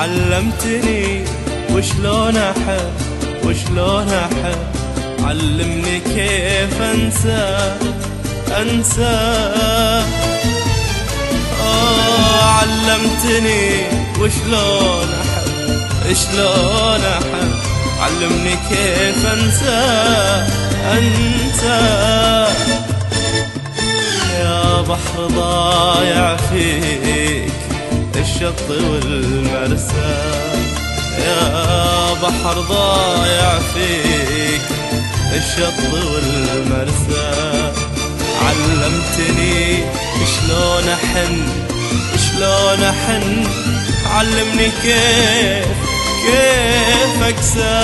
علمتني وشلون احب وشلون احب، علمني كيف انسى علمتني وشلون احب شلون احب، علمني كيف انسى يا بحر ضايع فيك الشط والمرسى، يا بحر ضايع فيك الشط والمرسى، علمتني شلون شلون احن، علمني كيف اقسى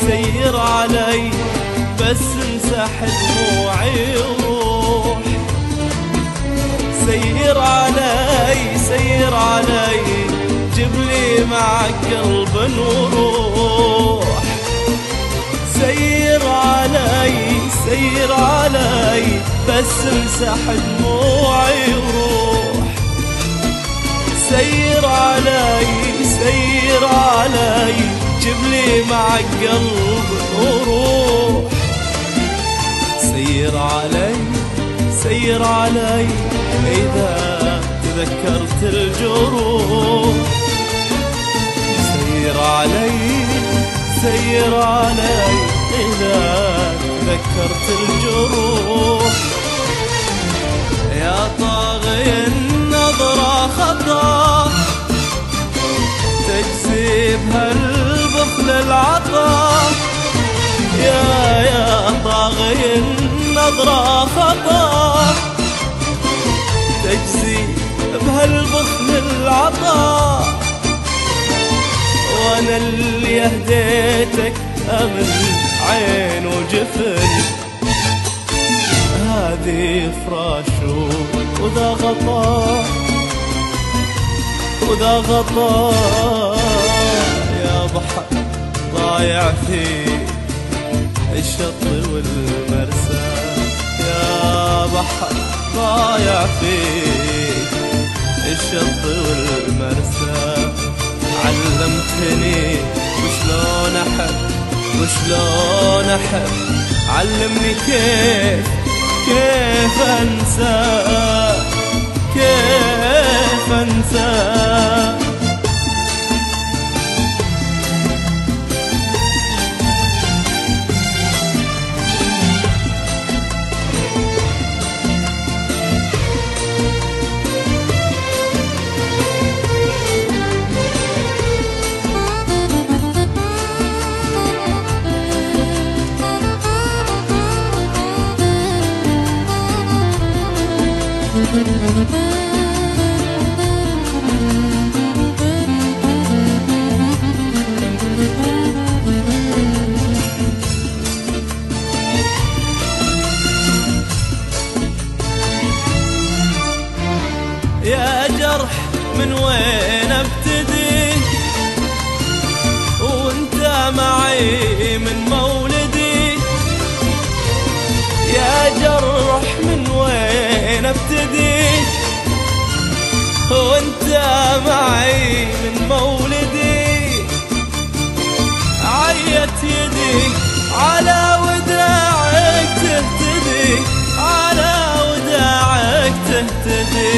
سير علي بس امسح دموعي وروح، سير علي جبلي مع قلب وروح، سير علي بس امسح دموعي وروح، سير علي جبلي مع قلب وروح، سير علي إذا تذكرت الجروح، سير علي إذا تذكرت الجروح، يا طاغي النظرة خطا تجذب هالبخل العطا، يا طاغي النظرة خطا تجذب بهالبخل العطا، وانا اللي اهديتك امل عين وجفن، هذه فراش وذا غطا يا بحر ضايع فيك الشط والمرسى، يا بحر ضايع فيك الشط والمرسى، علمتني وشلون احب، علمني كيف انسى يا جرح من وين ابتدي وانت معي من مولدي، يا جرح من وين ابتدي وانت معي من مولدي، عيت يدي على وداعك تهتدي، على وداعك تهتدي،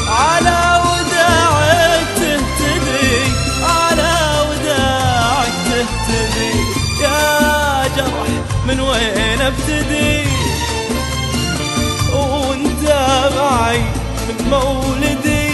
على وداعك تهتدي، على وداعك تهتدي، يا جرح من وين ابتدي وانت معي من مولدي،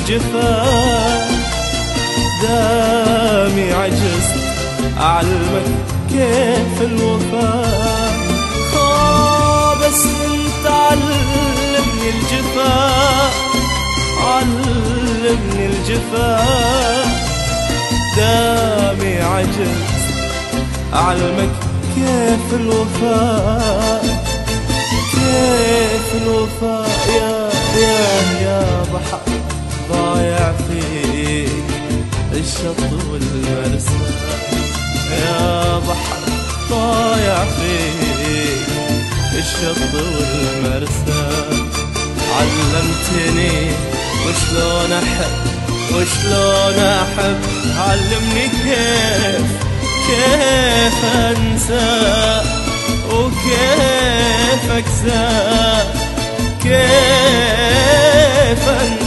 الجفا دامي عجزت أعلمك كيف الوفاء. بس انت علمني الجفا، علمني الجفا دامي عجزت أعلمك كيف الوفاء، كيف الوفاء. يا بحر ضايع فيك الشط والمرسى، يا بحر ضايع فيك الشط والمرسى. علمتني وشلون أحب وشلون أحب، علمني كيف أنسى وكيف أكسى، كيف أنسى